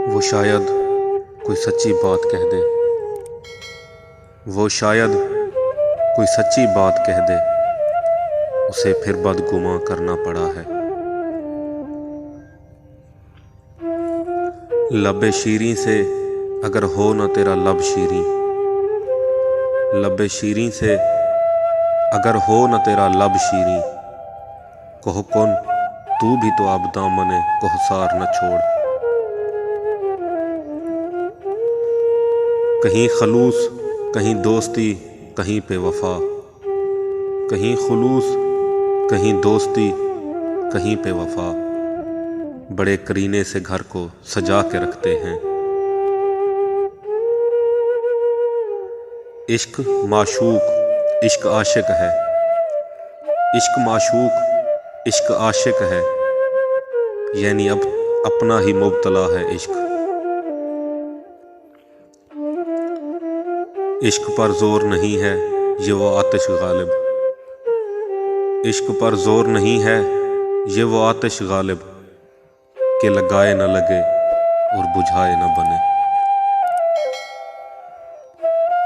وہ شاید کوئی سچی بات کہہ دے، وہ شاید کوئی سچی بات کہہ دے، اسے پھر بدگماں کرنا پڑا ہے۔ لب شیریں سے اگر ہو نہ تیرا لب شیریں، لب شیریں سے اگر ہو نہ تیرا لب شیریں، کہو کن تو بھی تو اب دامن کوہسار نہ چھوڑ۔ کہیں خلوص کہیں دوستی کہیں پہ وفا، کہیں خلوص کہیں دوستی کہیں پہ وفا، بڑے کرینے سے گھر کو سجا کے رکھتے ہیں۔ عشق معشوق عشق عاشق ہے، عشق معشوق عشق عاشق ہے، یعنی اب اپنا ہی مبتلا ہے عشق۔ عشق پر زور نہیں ہے یہ وہ آتش غالب، عشق پر زور نہیں ہے یہ وہ آتش غالب، کہ لگائے نہ لگے اور بجھائے نہ بنے۔